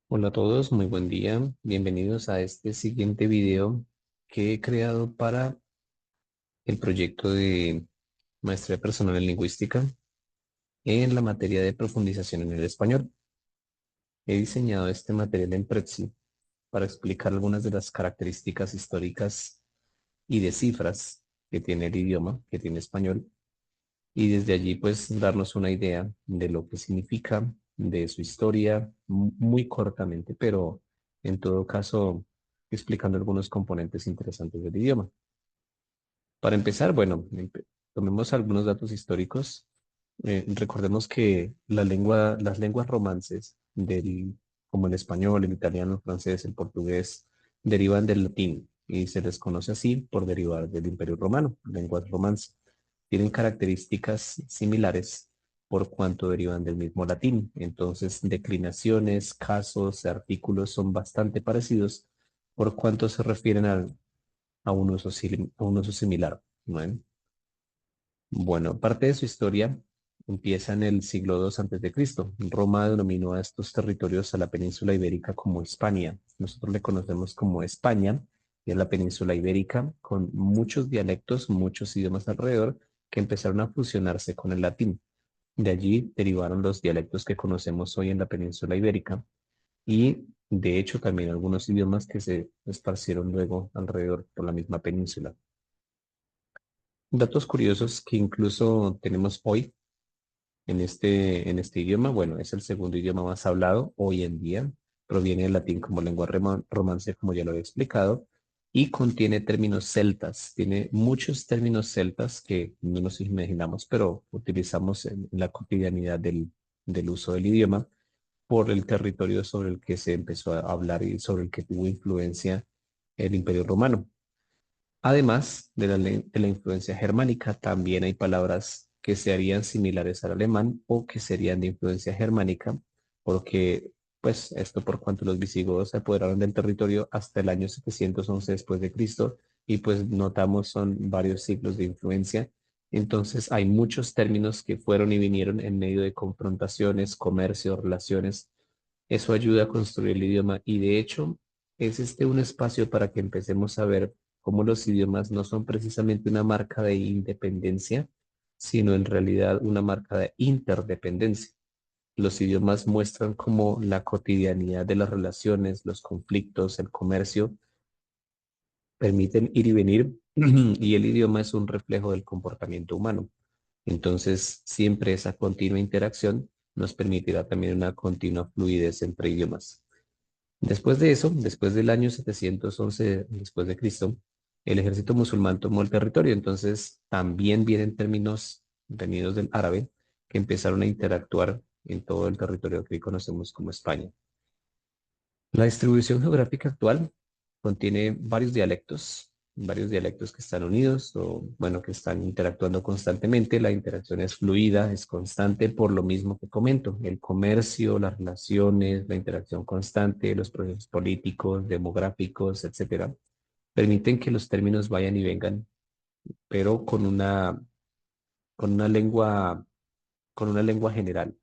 Hola a todos, muy buen día. Bienvenidos a este siguiente video que he creado para el proyecto de Maestría Personal en Lingüística en la materia de profundización en el español. He diseñado este material en Prezi para explicar algunas de las características históricas y de cifras que tiene el idioma, que tiene español, y desde allí pues darnos una idea de lo que significa, de su historia, muy cortamente, pero en todo caso explicando algunos componentes interesantes del idioma. Para empezar, bueno, tomemos algunos datos históricos. Recordemos que las lenguas romances como el español, el italiano, el francés, el portugués, derivan del latín y se les conoce así por derivar del Imperio Romano, lenguas romances. Tienen características similares por cuanto derivan del mismo latín. Entonces, declinaciones, casos, artículos son bastante parecidos por cuanto se refieren a un uso similar, ¿no? Bueno, parte de su historia empieza en el siglo II antes de Cristo. Roma denominó a estos territorios a la península ibérica como Hispania. Nosotros le conocemos como España, y es la península ibérica con muchos dialectos, muchos idiomas alrededor que empezaron a fusionarse con el latín. De allí derivaron los dialectos que conocemos hoy en la península ibérica y de hecho también algunos idiomas que se esparcieron luego alrededor por la misma península. Datos curiosos que incluso tenemos hoy en este idioma. Bueno, es el segundo idioma más hablado hoy en día. Proviene del latín como lengua romance, como ya lo he explicado, y contiene términos celtas. Tiene muchos términos celtas que no nos imaginamos, pero utilizamos en la cotidianidad del uso del idioma por el territorio sobre el que se empezó a hablar y sobre el que tuvo influencia el Imperio Romano. Además de de la influencia germánica, también hay palabras que se harían similares al alemán o que serían de influencia germánica, porque, pues, esto por cuanto los visigodos se apoderaron del territorio hasta el año 711 después de Cristo, y pues notamos son varios siglos de influencia. Entonces, hay muchos términos que fueron y vinieron en medio de confrontaciones, comercio, relaciones. Eso ayuda a construir el idioma y de hecho es este un espacio para que empecemos a ver cómo los idiomas no son precisamente una marca de independencia, sino en realidad una marca de interdependencia. Los idiomas muestran cómo la cotidianidad de las relaciones, los conflictos, el comercio permiten ir y venir y el idioma es un reflejo del comportamiento humano. Entonces, siempre esa continua interacción nos permitirá también una continua fluidez entre idiomas. Después de eso, después del año 711 después de Cristo, el ejército musulmán tomó el territorio. Entonces, también vienen términos venidos del árabe que empezaron a interactuar en todo el territorio que hoy conocemos como España. La distribución geográfica actual contiene varios dialectos que están unidos o, bueno, que están interactuando constantemente. La interacción es fluida, es constante por lo mismo que comento. El comercio, las relaciones, la interacción constante, los procesos políticos, demográficos, etcétera, permiten que los términos vayan y vengan, pero con una lengua con una lengua general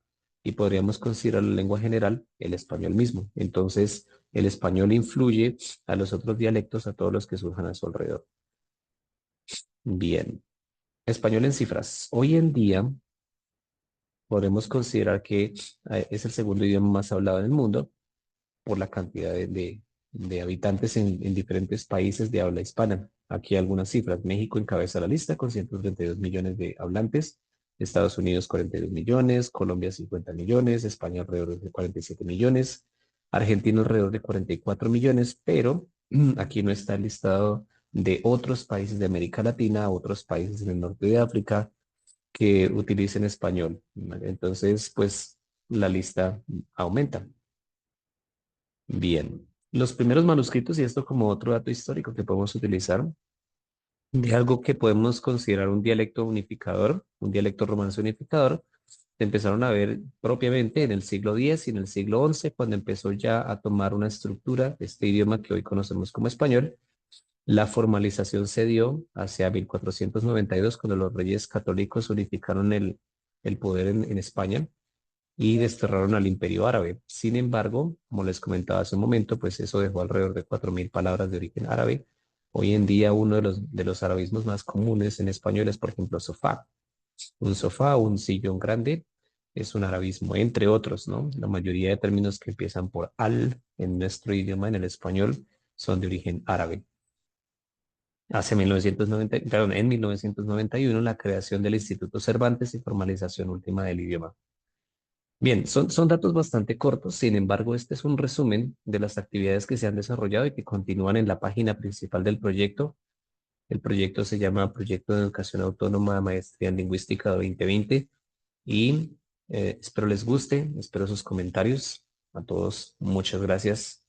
y podríamos considerar la lengua general el español mismo. Entonces, el español influye a los otros dialectos, a todos los que surjan a su alrededor. Bien, español en cifras. Hoy en día podemos considerar que es el segundo idioma más hablado en el mundo por la cantidad de habitantes en diferentes países de habla hispana. Aquí algunas cifras. México encabeza la lista con 132 millones de hablantes, Estados Unidos 42 millones, Colombia 50 millones, España alrededor de 47 millones, Argentina alrededor de 44 millones, pero aquí no está el listado de otros países de América Latina, otros países en el norte de África que utilicen español, ¿vale? Entonces, pues la lista aumenta. Bien, los primeros manuscritos, y esto como otro dato histórico que podemos utilizar, de algo que podemos considerar un dialecto unificador, un dialecto romance unificador, se empezaron a ver propiamente en el siglo X y en el siglo XI, cuando empezó ya a tomar una estructura, este idioma que hoy conocemos como español. La formalización se dio hacia 1492, cuando los reyes católicos unificaron el poder en España y desterraron al Imperio Árabe. Sin embargo, como les comentaba hace un momento, pues eso dejó alrededor de 4.000 palabras de origen árabe. Hoy en día uno de los arabismos más comunes en español es, por ejemplo, sofá. Un sofá, un sillón grande, es un arabismo, entre otros, ¿no? La mayoría de términos que empiezan por al en nuestro idioma, en el español, son de origen árabe. En 1991, la creación del Instituto Cervantes y formalización última del idioma. Bien, son datos bastante cortos, sin embargo, este es un resumen de las actividades que se han desarrollado y que continúan en la página principal del proyecto. El proyecto se llama Proyecto de Educación Autónoma Maestría en Lingüística 2020 y espero les guste, espero sus comentarios. A todos, muchas gracias.